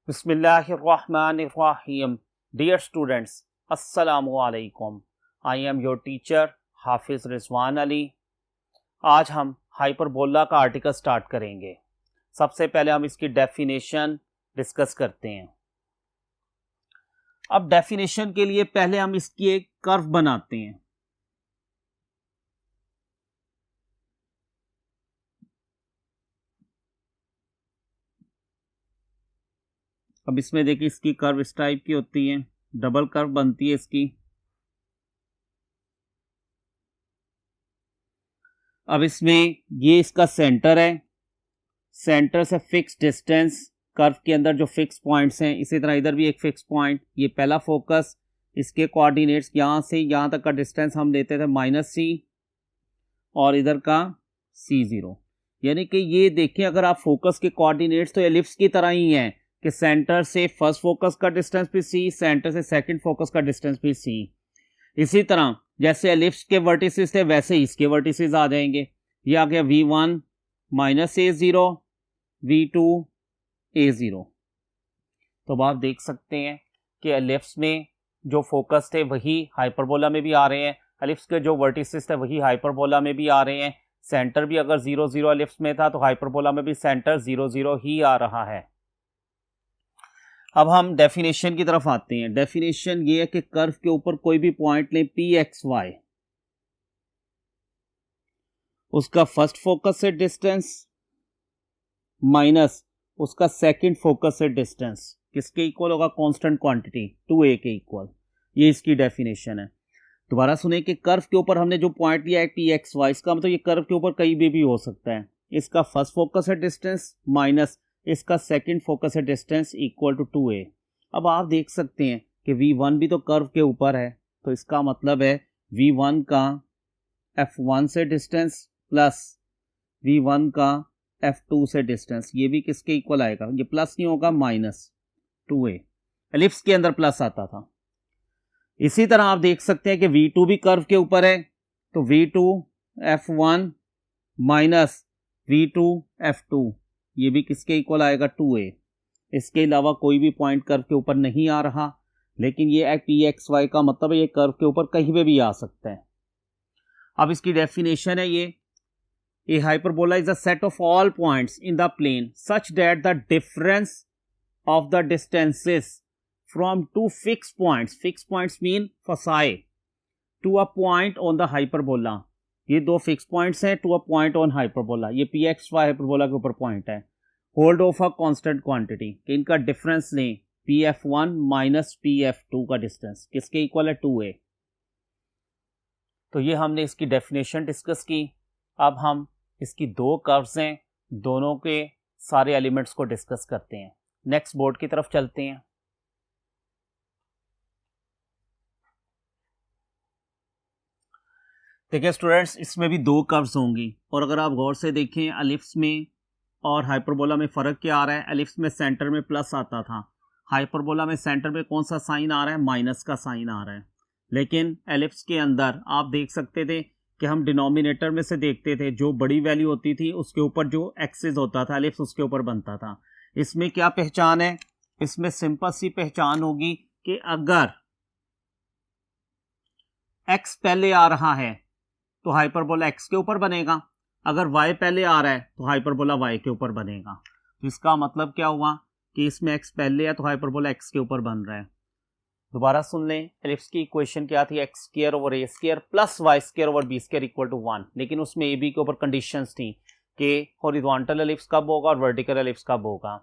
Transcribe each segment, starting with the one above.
Bismillahirrahmanirrahim. Dear students, Assalamu alaikum. I am your teacher हाफिज रिजवान अली. आज हम hyperbola का article start करेंगे. सबसे पहले हम इसकी डेफिनेशन डिस्कस करते हैं. अब डेफिनेशन के लिए पहले हम इसकी एक कर्व बनाते हैं. अब इसमें देखिए इसकी कर्व इस टाइप की होती है, डबल कर्व बनती है इसकी. अब इसमें ये इसका सेंटर है, सेंटर से फिक्स डिस्टेंस, कर्व के अंदर जो फिक्स पॉइंट्स हैं, इसी तरह इधर भी एक फिक्स पॉइंट. ये पहला फोकस, इसके कोऑर्डिनेट्स यहाँ से यहाँ तक का डिस्टेंस हम लेते थे -c और इधर का c0. यानी कि ये देखिए अगर आप फोकस के कोऑर्डिनेट्स तो एलिप्स की तरह ही हैं कि सेंटर से फर्स्ट फोकस का डिस्टेंस भी c, सेंटर से सेकंड फोकस का डिस्टेंस भी c. इसी तरह जैसे एलिप्स के वर्टिसेस थे वैसे इसके वर्टिसेस आ जाएंगे. ये आ गया v1 -a0 v2 a0. तो अब आप देख सकते हैं कि एलिप्स में जो फोकस थे वही हाइपरबोला में भी आ रहे हैं, एलिप्स के जो वर्टिसेस थे वही हाइपरबोला में भी आ रहे हैं. सेंटर भी अगर 0 0 एलिप्स में था तो हाइपरबोला में भी सेंटर 0 0 ही आ रहा है. अब हम डेफिनेशन की तरफ आते हैं. डेफिनेशन ये है कि कर्व के ऊपर कोई भी पॉइंट लें pxy, उसका फर्स्ट फोकस से डिस्टेंस माइनस उसका सेकंड फोकस से डिस्टेंस किसके इक्वल होगा? कांस्टेंट क्वांटिटी 2a के इक्वल. ये इसकी डेफिनेशन है. दोबारा सुने कि कर्व के ऊपर हमने जो पॉइंट लिया है pxy, इसका मतलब ये कर्व के ऊपर कहीं भी हो सकता है. इसका फर्स्ट फोकस है डिस्टेंस माइनस इसका सेकंड फोकस है डिस्टेंस इक्वल टू 2a. अब आप देख सकते हैं कि v1 भी तो कर्व के ऊपर है, तो इसका मतलब है v1 का f1 से डिस्टेंस प्लस v1 का f2 से डिस्टेंस, ये भी किसके इक्वल आएगा? ये प्लस नहीं होगा, -2a. एलिप्स के अंदर प्लस आता था. इसी तरह आप देख सकते हैं कि v2 भी कर्व के ऊपर है, तो v2 f1 minus v2 f2, ये भी किसके इक्वल आएगा? 2a. इसके अलावा कोई भी पॉइंट कर्व के ऊपर नहीं आ रहा, लेकिन ये pxy का मतलब है ये कर्व के ऊपर कहीं पे भी आ सकता है. अब इसकी डेफिनेशन है ये, a hyperbola is a set of all points in the plane such that the difference of the distances from two fixed points mean foci, to a point on the hyperbola. ये दो fix points हैं, to a point on hyperbola. ये pxy hyperbola के ऊपर point है. Hold of a constant quantity, कि इनका difference लें pf1 माइनस pf2 का डिस्टेंस किसके इक्वल है? 2a. तो ये हमने इसकी डेफिनेशन डिस्कस की. अब हम इसकी दो कर्व्स हैं, दोनों के सारे एलिमेंट्स को डिस्कस करते हैं. नेक्स्ट बोर्ड की तरफ चलते हैं. देखिए स्टूडेंट्स, इसमें भी दो कर्व्स होंगी, और अगर आप गौर से देखें एलिप्स में और हाइपरबोला में फ़र्क क्या आ रहा है? एलिप्स में सेंटर में प्लस आता था, हाइपरबोला में सेंटर में कौन सा साइन आ रहा है? माइनस का साइन आ रहा है. लेकिन एलिप्स के अंदर आप देख सकते थे कि हम डिनोमिनेटर में से देखते थे, जो बड़ी वैल्यू होती थी उसके ऊपर जो एक्सिस होता था एलिप्स उसके ऊपर बनता था. इसमें क्या पहचान है? इसमें सिंपल सी पहचान होगी कि अगर एक्स पहले आ रहा है तो हाइपरबोला एक्स के ऊपर बनेगा, अगर y पहले आ रहा है तो हाइपरबोला y के ऊपर बनेगा. तो इसका मतलब क्या हुआ कि इसमें x पहले है तो हाइपरबोला x के ऊपर बन रहा है. दोबारा सुन लें, एलिप्स की इक्वेशन क्या थी? X square over a square plus y square over b square equal to 1. लेकिन उसमें ए बी के ऊपर कंडीशंस थी कि हॉरिजॉन्टल एलिप्स कब होगा और वर्टिकल एलिप्स कब होगा.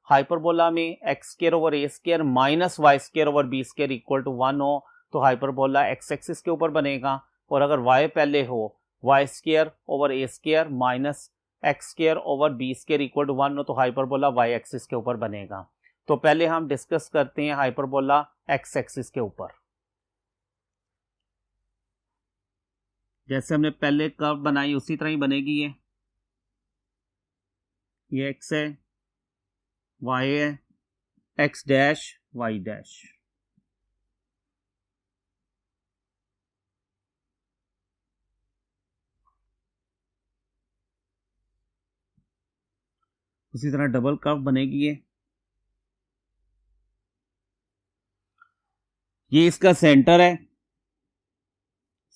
हाइपरबोला में x square over a square minus y square over b square equal to 1 हो तो हाइपरबोला एक्स एक्सिस के ऊपर बनेगा, और अगर y पहले हो y square over a square minus x square over b square equal to 1 हो तो हाइपरबोला वाई एक्सिस के ऊपर बनेगा. तो पहले हम डिस्कस करते हैं हाइपरबोला एक्स एक्सिस के ऊपर. जैसे हमने पहले कर्व बनाई उसी तरह ही बनेगी. ये एक्स है, वाई है, एक्स डैश वाई डैश. उसी तरह डबल कर्व बनेगी. ये इसका सेंटर है,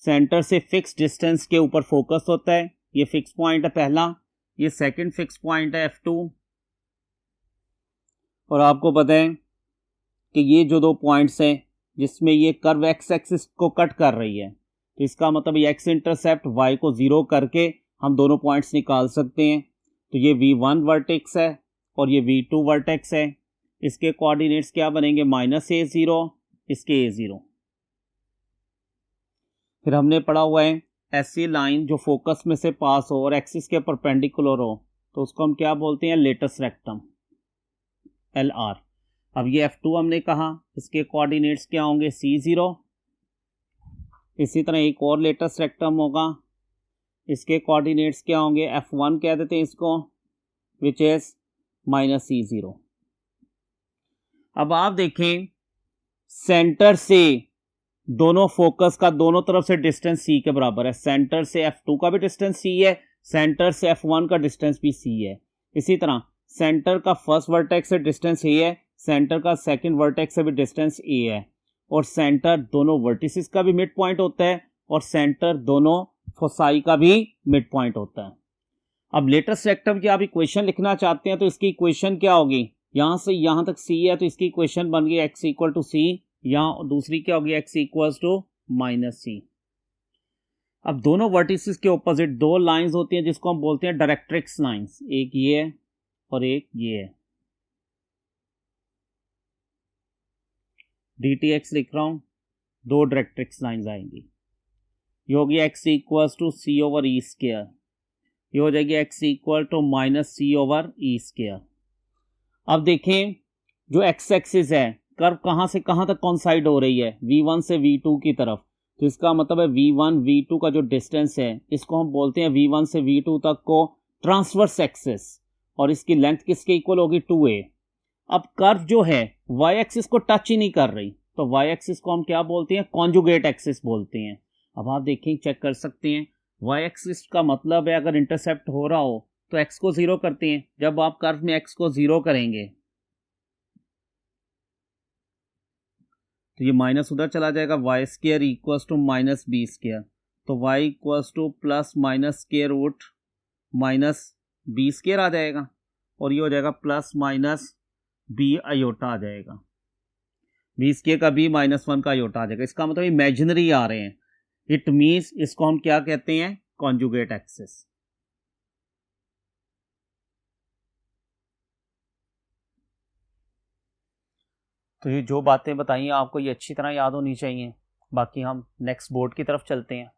सेंटर से फिक्स डिस्टेंस के ऊपर फोकस होता है, ये फिक्स पॉइंट है पहला, ये सेकंड फिक्स पॉइंट है F2। और आपको पता है कि ये जो दो पॉइंट्स हैं जिसमें ये कर्व एक्स एक्सिस को कट कर रही है, तो इसका मतलब ये एक्स इंटरसेप्ट वाई को 0 करके हम दोनों पॉइंट्स निकाल सकते हैं। तो ये V1 वर्टेक्स है और ये V2 वर्टेक्स है। इसके कोऑर्डिनेट्स क्या बनेंगे, -a0, इसके a0। फिर हमने पढ़ा हुआ है ऐसी लाइन जो फोकस में से पास हो और एक्सिस के परपेंडिकुलर हो तो उसको हम क्या बोलते हैं, लेटस रेक्टम, LR। अब ये F2 हमने कहा, इसके कोऑर्डिनेट्स क्या होंगे, C0। इसी तरह एक और लेटस रेक्टम होगा, इसके कोऑर्डिनेट्स क्या होंगे, F1 कह देते हैं इसको, विच इज -C0। अब आप देखें सेंटर से दोनों फोकस का दोनों तरफ से डिस्टेंस C के बराबर है। सेंटर से F2 का भी डिस्टेंस C है, सेंटर से F1 का डिस्टेंस भी C है। इसी तरह सेंटर का फर्स्ट वर्टेक्स से डिस्टेंस A है, सेंटर का सेकंड वर्टेक्स से भी डिस्टेंस A है, और सेंटर दोनों वर्टिसेस का भी मिड पॉइंट होता है और सेंटर दोनों फोसाई का भी मिड पॉइंट होता है। अब लेटेस्ट रेक्टम की आप इक्वेशन लिखना चाहते हैं तो इसकी इक्वेशन क्या होगी, यहां से यहां तक C है तो इसकी इक्वेशन बन गई x इक्वल टू C, यहां दूसरी क्या होगी, x इक्वल टू -C। अब दोनों वर्टिसेस के ऑपोजिट दो लाइंस होती हैं जिसको हम बोलते हैं डायरेक्ट्रिक्स लाइंस, एक ये है और एक ये है। DTX लिख रहा हूं, दो डायरेक्ट्रिक्स लाइंस आएंगी, ये होगी x equal to C over E square, ये हो जाएगी x equal to -C over E square. अब देखें जो x एक्सिस है कर्व कहां से कहां तक कॉन्साइड हो रही है, V1 से V2 की तरफ, तो इसका मतलब है V1 V2 का जो डिस्टेंस है इसको हम बोलते हैं V1 से V2 तक को ट्रांसवर्स एक्सिस, और इसकी लेंथ किसके इक्वल होगी, 2a। अब कर्व जो है y एक्सिस को टच ही नहीं कर रही, तो y एक्सिस को हम क्या बोलते हैं, कॉन्जुगेट एक्सिस बोलते हैं। अब आप देखें, चेक कर सकते हैं, y एक्सिस का मतलब है अगर इंटरसेप्ट हो रहा हो तो x को 0 करते हैं। जब आप कर्व में x को 0 करेंगे तो ये माइनस उधर चला जाएगा, y square equals to -b square, तो y equals to plus minus square root -b square आ जाएगा, और ये हो जाएगा प्लस माइनस b आयोटा आ जाएगा, b स्क्वायर का b -1 का आयोटा आ जाएगा। इसका मतलब इमेजिनरी आ रहे हैं, इट मीन्स इसको हम क्या कहते हैं, कॉन्जुगेट एक्सिस। तो ये जो बातें बताई हैं आपको ये अच्छी तरह याद होनी चाहिए। बाकी हम नेक्स्ट बोर्ड की तरफ चलते हैं।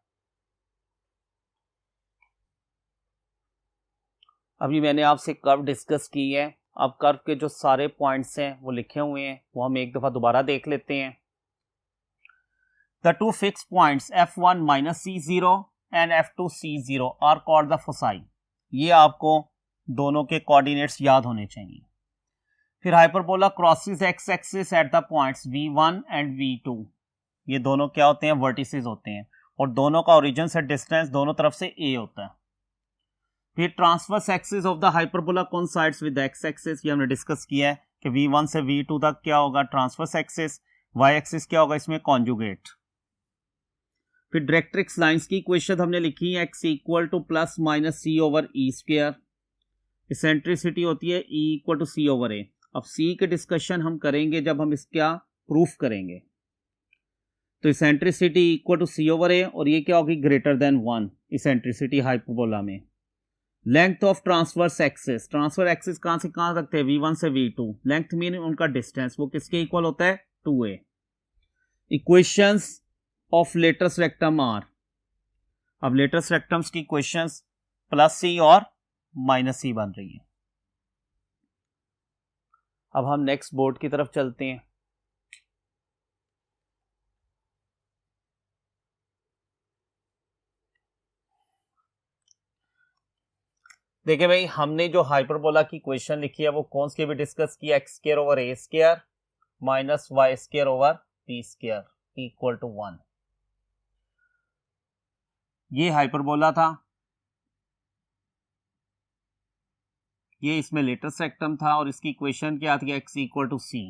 अभी मैंने आपसे कर्व डिस्कस की है, अब कर्व के जो सारे पॉइंट्स हैं वो लिखे हुए हैं, वो हम एक दफ़ा दोबारा देख लेते हैं। The two fix points F1 -C0 and F2 C0 are called the foci. ये आपको दोनों के कोऑर्डिनेट्स याद होने चाहिए। फिर hyperbola crosses x axis at the points V1 and V2, ये दोनों क्या होते हैं, वर्टिसेस होते हैं, और दोनों का ओरिजिन से डिस्टेंस दोनों तरफ से a होता है। फिर transverse axis of the hyperbola coincides with x axis, ये हमने डिस्कस किया है कि V1 से V2 तक क्या होगा, ट्रांसवर्स एक्सिस, y एक्सिस क्या होगा इसमें, कॉन्जुगेट। फिर डायरेक्ट्रिक्स लाइंस की इक्वेशन हमने लिखी है, x equal to plus minus C over E square, eccentricity होती है E equal to C over A। अब C के डिस्कशन हम करेंगे जब हम इसका प्रूफ करेंगे। तो eccentricity equal to C over A, और ये क्या होगी, ग्रेटर देन 1 इसेंट्रिसिटी हाइपरबोला में। Length of transverse axis, transfer axis कहां से कहां तक थे, V1 से V2, लेंथ मीन उनका डिस्टेंस, वो किसके इक्वल होता है, 2a। Equations of latus rectum are, अब लेटस रेक्टम्स की इक्वेशंस +C और -C बन रही है। अब हम नेक्स्ट बोर्ड की तरफ चलते हैं। देखिए भाई, हमने जो हाइपरबोला की इक्वेशन लिखी है वो कौन सी भी डिस्कस की, x square over a square minus y square over b square equal to 1। ये हाइपरबोला था, ये इसमें लेटेस्ट रेक्टम था, और इसकी इक्वेशन क्या थी, x इक्वल टू C।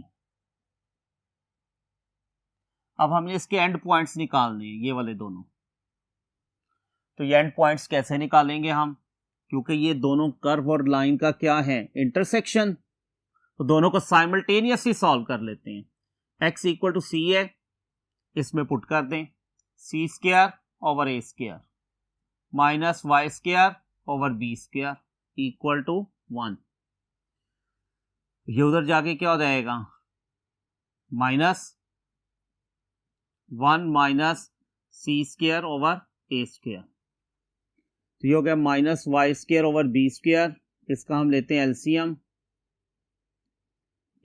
अब हमने इसके एंड पॉइंट्स निकालने हैं, ये वाले दोनों। तो ये एंड पॉइंट्स कैसे निकालेंगे हम, क्योंकि ये दोनों कर्व और लाइन का क्या है, इंटरसेक्शन। तो दोनों को साइमल्टेनियसली सॉल्व कर लेते हैं। x इक्वल टू सी है, इसमें पुट कर दें c square over a square minus y square over b square equal to 1। ये उधर जाके क्या हो जाएगा, -1 minus c square over a square. तो ये हो गया minus y square over b square, इसका हम लेते हैं LCM,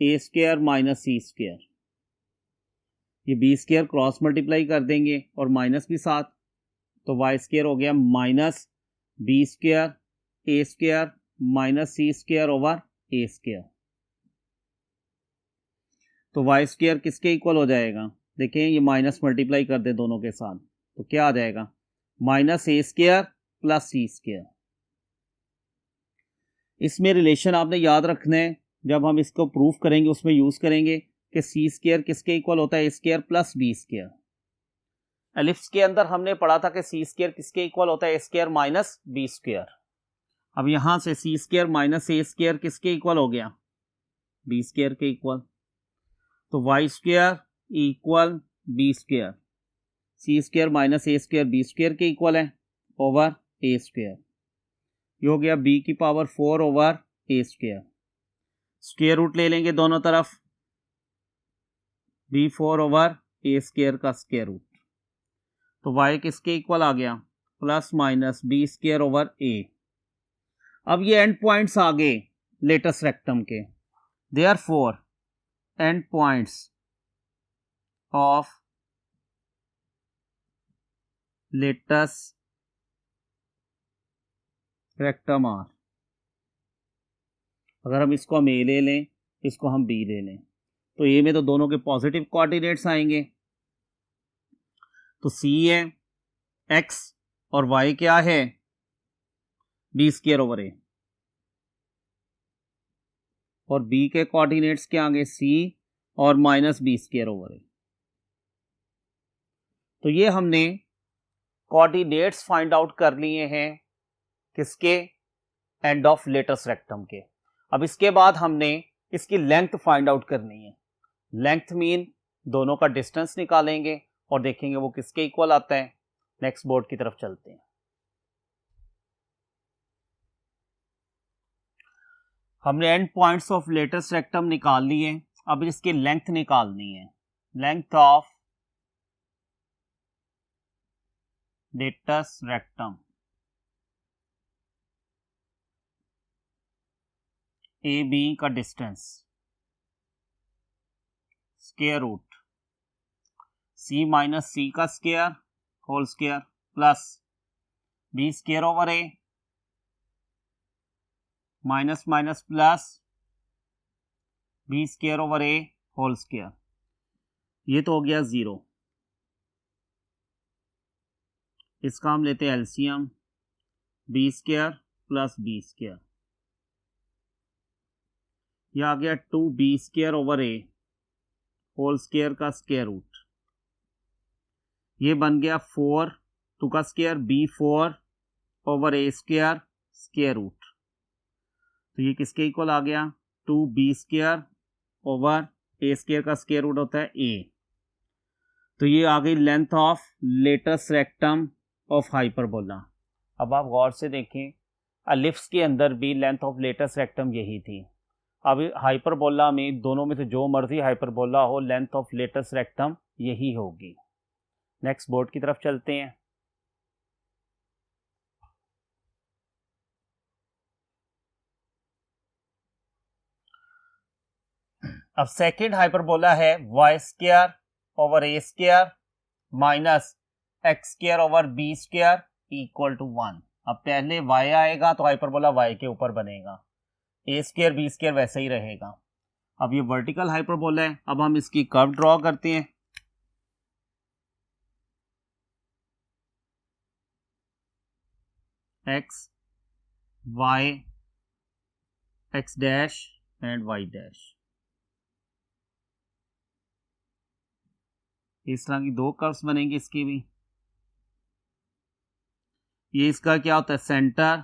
a square minus c square. ये बी स्क्वायर क्रॉस मल्टीप्लाई कर देंगे और माइनस भी साथ, तो वाई स्क्वायर हो गया minus b square A square minus c square over a square. तो वाई स्क्वायर किसके इक्वल हो जाएगा, देखें ये माइनस मल्टीप्लाई कर दे दोनों के साथ, तो क्या आ जाएगा, minus a square plus c square. इसमें रिलेशन आपने याद रखना है, जब हम इसको प्रूफ करेंगे उसमें यूज करेंगे कि सी स्क्वायर किसके इक्वल होता है, a square plus b square. Ellipse के अंदर हमने पढ़ा था कि सी स्क्वायर किसके इक्वल होता है, a square minus b square. अब यहां से c square minus a square किसके इक्वल हो गया, बी स्क्वायर के इक्वल। तो y square equal b square, c square minus a square b square के इक्वल है ओवर ए स्क्वायर। ये हो गया बी की power 4 over a square. Square root ले लेंगे दोनों तरफ, बी 4 ओवर ए स्क्वायर का स्क्वायर रूट। तो y किसके इक्वल आ गया, plus minus b square over a. अब ये एंड पॉइंट्स आ गए लेटस रेक्टम के, therefore end points of latus rectum are, अगर हम इसको हम ए ले लें, इसको हम बी ले लें, तो ए में तो दोनों के पॉजिटिव कोऑर्डिनेट्स आएंगे। तो सी है x और y क्या है, बी स्क्वायर ओवर ए, और b के कोऑर्डिनेट्स क्या आएंगे, c और माइनस बी स्क्वायर ओवर ए। तो ये हमने कोऑर्डिनेट्स फाइंड आउट कर लिए हैं किसके, एंड ऑफ लेटस रेक्टम के। अब इसके बाद हमने इसकी लेंथ फाइंड आउट करनी है। लेंथ मीन दोनों का डिस्टेंस निकालेंगे और देखेंगे वो किसके इक्वल आता है। नेक्स्ट बोर्ड की तरफ चलते हैं। हमने end points of latus rectum निकाल लिए, अब इसकी लेंथ निकालनी है। Length of latus rectum a b का distance square root c minus c का square whole square plus b square over a minus minus plus b square over a whole square. ये तो हो गया 0। इसका हम लेते हैं LCM, b square plus b square. यह आ गया 2b square over a whole square का स्क्वायर रूट। ये बन गया 4 2 का square b4 over a square square root. तो ये किसके इक्वल आ गया, 2b square over a square का स्क्वायर रूट होता है a। तो ये आ गई length of latus rectum of hyperbola. अब आप गौर से देखें, एलिप्स के अंदर भी लेंथ ऑफ लेटस रेक्टम यही थी। अब हाइपरबोला में दोनों में से जो मर्जी हाइपरबोला हो, लेंथ ऑफ लेटस रेक्टम यही होगी। नेक्स्ट बोर्ड की तरफ चलते हैं। अब सेकेंड हाइपरबोला है y square over a square minus x square over b square equal to 1। अब पहले y आएगा तो हाइपरबोला y के ऊपर बनेगा, ए स्क्वायर बी स्क्वायर वैसे ही रहेगा। अब ये वर्टिकल हाइपरबोला है। अब हम इसकी कर्व ड्रॉ करते हैं। X y x dash and y dash. इस तरह की दो कर्व्स बनेंगे इसकी भी। ये इसका क्या होता है, सेंटर।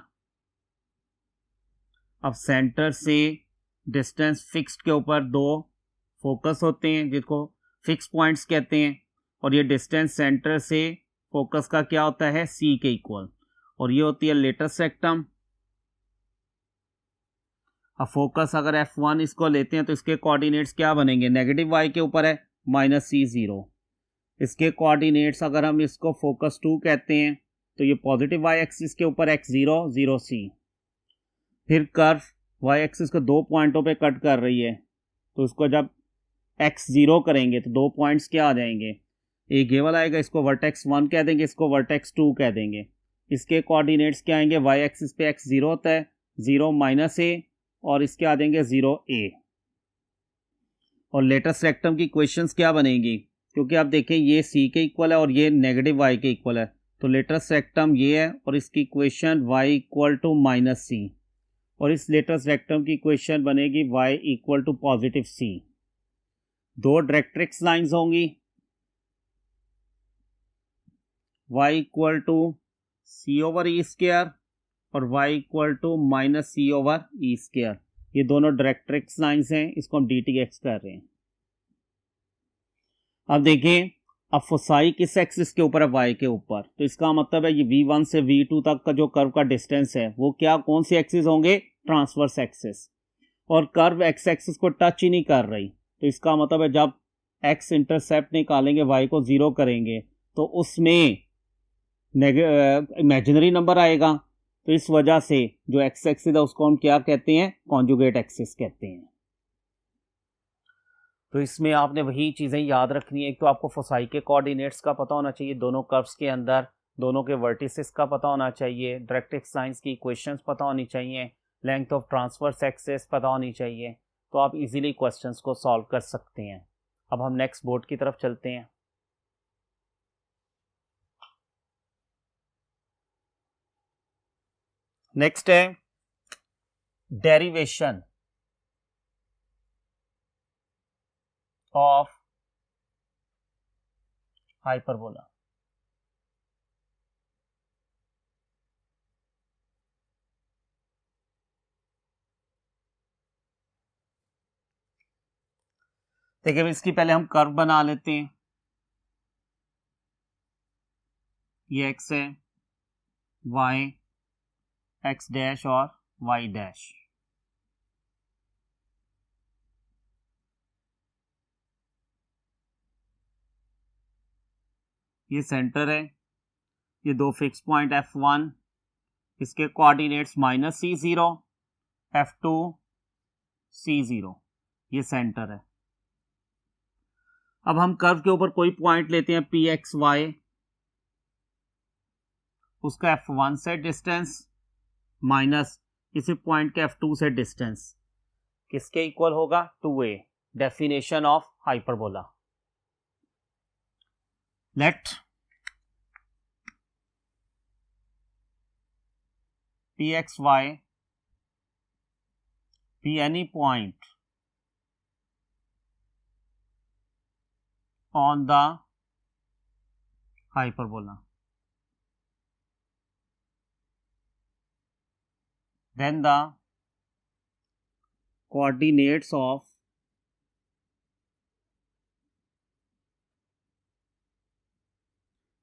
अब सेंटर से डिस्टेंस फिक्स्ड के ऊपर दो फोकस होते हैं जिसको फिक्स पॉइंट्स कहते हैं, और ये डिस्टेंस सेंटर से फोकस का क्या होता है, सी के इक्वल, और ये होती है लेटस्ट रेक्टम। अब फोकस अगर F1 इसको लेते हैं तो इसके कोऑर्डिनेट्स क्या बनेंगे, नेगेटिव y के ऊपर है -C0। इसके कोऑर्डिनेट्स अगर हम इसको फोकस 2 कहते हैं तो ये पॉजिटिव y एक्सिस के ऊपर x0 0C। फिर कर्व y एक्सिस को दो पॉइंटों पे कट कर रही है, तो इसको जब x0 करेंगे तो दो पॉइंट्स क्या आ जाएंगे, एक ये वाला आएगा, इसको वर्टेक्स 1 कह देंगे, इसको वर्टेक्स 2 कह देंगे। इसके कोऑर्डिनेट्स क्या आएंगे, y एक्सिस पे x0 होता है 0 -a, और इसके आ जाएंगे 0a। और लेटेस्ट रेक्टम की क्वेश्चंस क्या बनेगी, क्योंकि आप देखें ये c के इक्वल है और ये नेगेटिव y के इक्वल है, तो लेटेस्ट रेक्टम ये है और इसकी equation y equal to -c, और इस लेटेस्ट रेक्टम की इक्वेशन बनेगी y equal to positive c। दो डायरेक्ट्रिक्स लाइंस होंगी, y इक्वल टू c/e² और y इक्वल टू -c/e²। ये दोनों डायरेक्ट्रिक्स लाइंस हैं, इसको हम dtx कर रहे हैं। अब देखें, अब फोसाई किस एक्सिस के ऊपर है, y के ऊपर, तो इसका मतलब है ये v1 से v2 तक का जो कर्व का डिस्टेंस है वो क्या, कौन सी एक्सिस होंगे, ट्रांसवर्स एक्सिस, और कर्व x एक्सिस को टच ही नहीं कर रही, तो इसका मतलब है जब x इंटरसेप्ट निकालेंगे, y को 0 करेंगे, तो उसमें इमेजिनरी नंबर आएगा, तो इस वजह से जो x एक्सिस है उसको हम क्या कहते हैं, कॉन्जुगेट एक्सिस कहते हैं। तो इसमें आपने वही चीज़ें याद रखनी है, एक तो आपको फोसाई के कोऑर्डिनेट्स का पता होना चाहिए दोनों कर्व्स के अंदर, दोनों के वर्टिसेस का पता होना चाहिए, डायरेक्ट्रिक्स लाइंस की इक्वेशंस पता होनी चाहिए, लेंथ ऑफ ट्रांसवर्स एक्सिस पता होनी चाहिए, तो आप इजीली क्वेश्चंस को सॉल्व कर सकते हैं। अब हम नेक्स्ट बोर्ड की तरफ चलते हैं। नेक्स्ट है डेरिवेशन ऑफ हाइपरबोला। देखिए इसकी पहले हम कर्व बना लेते हैं, ये x है, y x डैश और y डैश। ये सेंटर है, ये दो फिक्स पॉइंट F1, इसके कोऑर्डिनेट्स -C0 F2 C0, ये सेंटर है। अब हम कर्व के ऊपर कोई पॉइंट लेते हैं PXY, उसका F1 से डिस्टेंस माइनस किसी पॉइंट के F2 से डिस्टेंस किसके इक्वल होगा, 2a। Definition of hyperbola, let PXY be any point on the hyperbola, then the coordinates of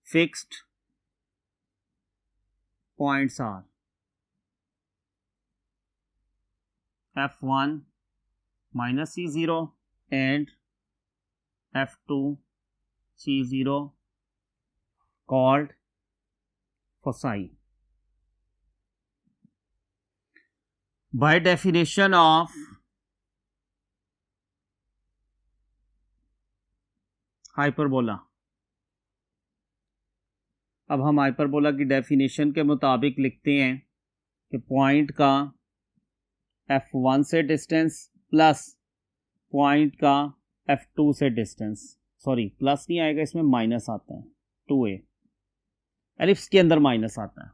fixed points are F1 -C0 and F2 C0 called foci. By definition of hyperbola, अब हम hyperbola की definition के मुताबिक लिखते हैं कि point का F1 से डिस्टेंस प्लस पॉइंट का F2 से डिस्टेंस, सॉरी प्लस नहीं आएगा, इसमें माइनस आता है, 2a, एलिप्स के अंदर माइनस आता है,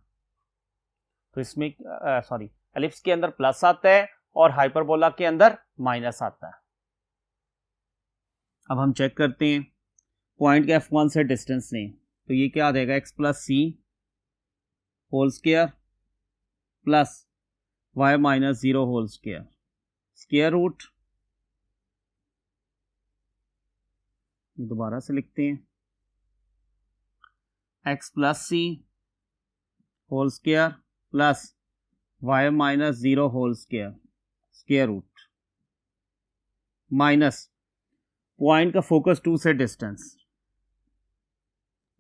तो इसमें सॉरी एलिप्स के अंदर प्लस आता है और हाइपरबोला के अंदर माइनस आता है। अब हम चेक करते हैं, पॉइंट के F1 से डिस्टेंस लें तो ये क्या आ जाएगा x plus c whole square plus y minus 0 whole square square root, दोबारा से लिखते हैं x plus c whole square plus y minus 0 whole square square root minus point का फोकस 2 से डिस्टेंस,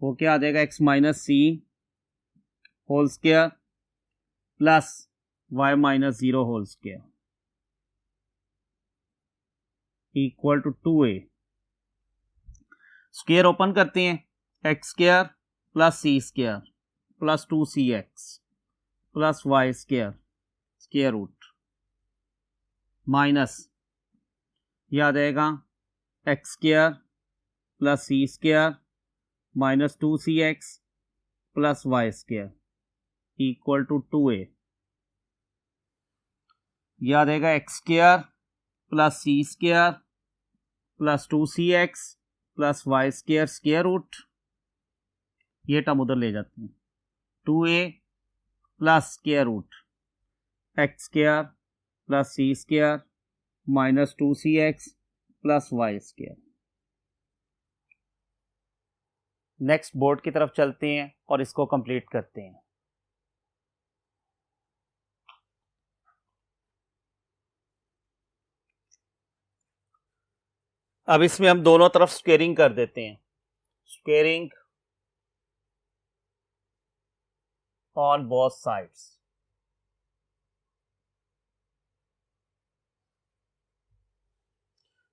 वो क्या आ जाएगा x minus c whole square plus y minus 0 whole square equal to 2a। Square open करते हैं, x square plus c square plus 2cx plus y square square root minus ये आ जाएगा x square plus c square minus 2cx plus y square equal to 2a। ये आ जाएगा x square plus c square plus 2cx plus y square square root, ये term उधर ले जाते हैं 2a plus square root x square plus c square minus 2cx plus y square. Next board की तरफ चलते हैं और इसको कंप्लीट करते हैं। अब इसमें हम दोनों तरफ स्क्वेयरिंग कर देते हैं, स्क्वेयरिंग ऑन बोथ साइड्स।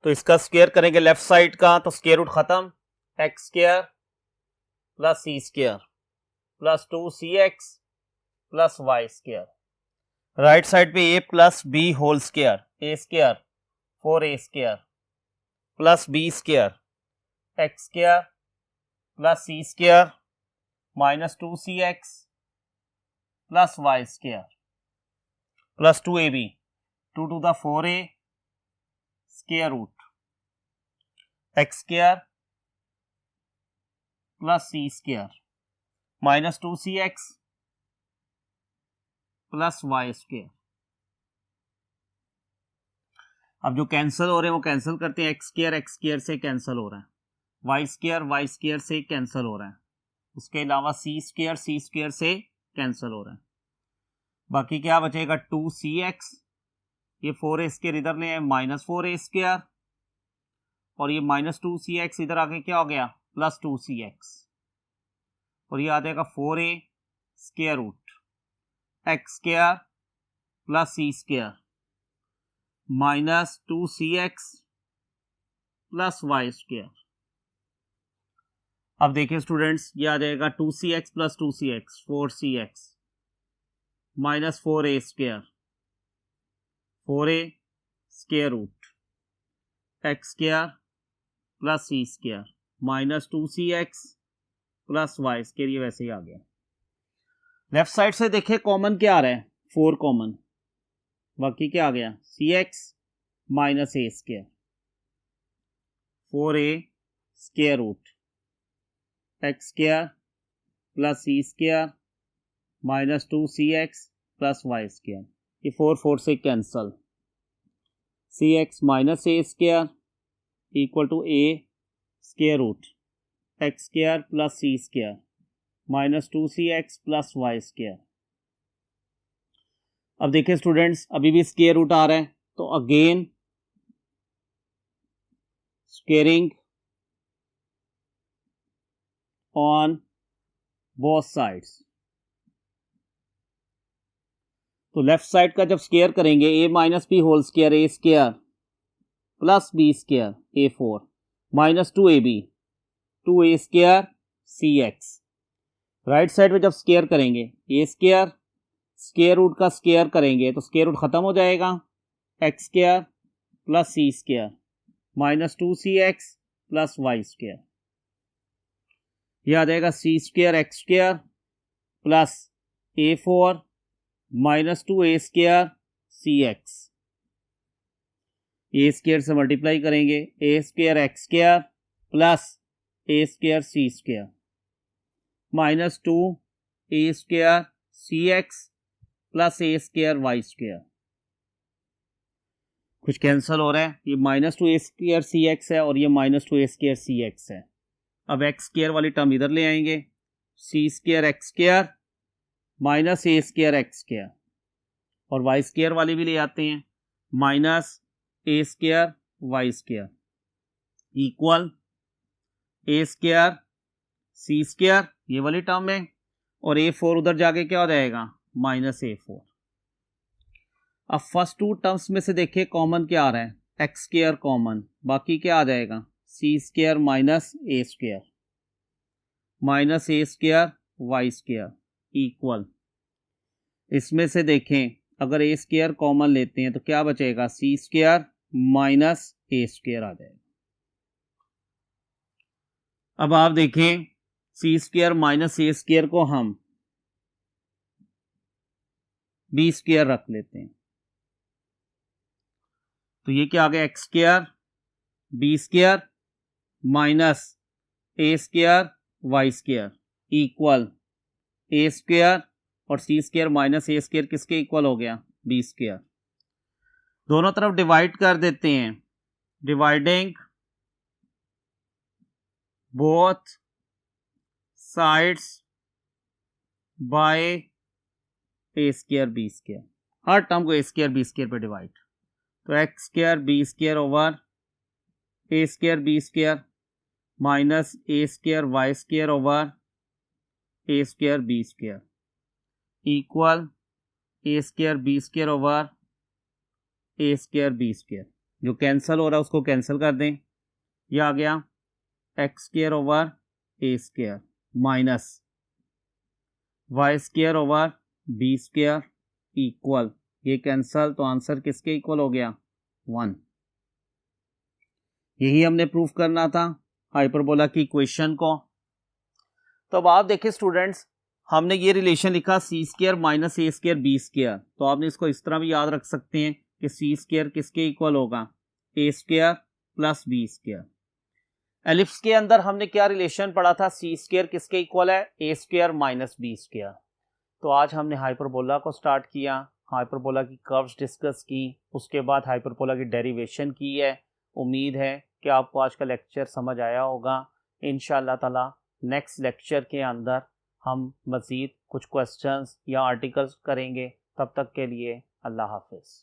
तो इसका स्क्वायर करेंगे लेफ्ट साइड का तो स्क्वायर रूट खत्म, x square plus c square plus 2cx plus y square. Right side पे a plus b whole square, a square 4a square plus b square x square plus c square minus 2cx plus y square plus 2ab 2 to the 4a square root x square plus c square minus 2cx plus y square. अब जो cancel हो रहे हैं वो cancel करते हैं, x square से cancel हो रहा है, वाई स्क्वायर से कैंसिल हो रहा है, उसके अलावा सी स्क्वायर से कैंसिल हो रहा है। बाकी क्या बचेगा 2cx, ये 4a स्क्वायर इधर ले आए माइनस 4a स्क्वायर और ये माइनस 2cx इधर आके क्या हो गया प्लस 2cx और ये आ जाएगा 4a square root x square plus c square minus 2cx plus y square. अब देखिए स्टूडेंट्स, ये आ जाएगा 2cx plus 2cx 4cx minus 4a square 4a square root x square plus c square minus 2cx plus y square, ये वैसे ही आ गया। Left side से देखिए कॉमन क्या आ रहा है 4 कॉमन, बाकी क्या आ गया cx minus a square 4a square root x square plus c square minus 2cx plus y square, ये 4 से cancel, cx minus a square equal to a square root x square plus c square minus 2cx plus y square. अब देखिए students, अभी भी square root आ रहा है तो again squaring on both sides. तो लेफ्ट साइड का जब स्क्वायर करेंगे a minus b whole square a square plus b square a4 minus 2ab 2a square cx। Right side में जब स्क्वायर करेंगे a स्क्वायर स्क्वायर रूट का square करेंगे तो स्क्वायर रूट खत्म हो जाएगा, x square plus c square minus 2cx plus y square, यह आ जाएगा c square x square plus a4 minus 2a square cx, a square से मल्टीप्लाई करेंगे a square x square plus a square c square minus 2 a square c x plus a square y square. कुछ cancel हो रहा है, ये minus 2 a square c x है और ये minus 2 a square c x है। अब एक्स स्क्वायर वाली टर्म इधर ले आएंगे, c square x square minus a square x square, और वाई स्क्वायर वाली भी ले आते हैं, minus a square y square equal a square c square ये वाली टर्म है, और ए फोर उधर जाके क्या हो जाएगा माइनस ए फोर। अब फर्स्ट टू टर्म्स में से देखिए कॉमन क्या आ रहा है, एक्स स्क्वायर कॉमन, बाकी क्या आ जाएगा c square minus a square minus a square y square equal, इसमें से देखें अगर ए स्क्वायर कॉमन लेते हैं तो क्या बचेगा सी स्क्वायर माइनस ए स्क्वायर आ जाएगा। अब आप देखें सी स्क्वायर माइनस ए स्क्वायर को हम बी स्क्वायर रख लेते हैं, तो ये क्या आ गया x square b square minus a square y square equal a square और c square minus a square किसके इक्वल हो गया बी स्क्वायर। दोनों तरफ डिवाइड कर देते हैं, dividing both sides by a square b square, हर टर्म को ए स्क्वायर बी स्क्वायर पे डिवाइड, तो x square b square over a square b square minus a square y square over a square b square equal a square b square over a square b square. जो cancel हो रहा है उसको cancel कर दें, यह आ गया x square over a square minus y square over b square equal, ये कैंसिल तो आंसर किसके इक्वल हो गया 1। यही हमने प्रूफ करना था हाइपरबोला की इक्वेशन को। तो अब आप देखिए स्टूडेंट्स, हमने ये रिलेशन लिखा सी square minus a square b square, तो आपने इसको इस तरह भी याद रख सकते हैं कि सी स्क्वायर किसके इक्वल होगा a square plus b square. Ellipse के अंदर हमने क्या रिलेशन पढ़ा था, सी स्क्वायर किसके इक्वल है a square minus b square. तो आज हमने हाइपरबोला को स्टार्ट किया, हाइपरबोला की कर्व्स डिस्कस की, उसके बाद हाइपरबोला की डेरिवेशन की है। उम्मीद है कि आपको आज का लेक्चर समझ आया होगा। इंशाअल्लाह ताला नेक्स्ट लेक्चर के अंदर हम मज़ीद कुछ क्वेश्चंस या आर्टिकल्स करेंगे। तब तक के लिए अल्लाह हाफिज़।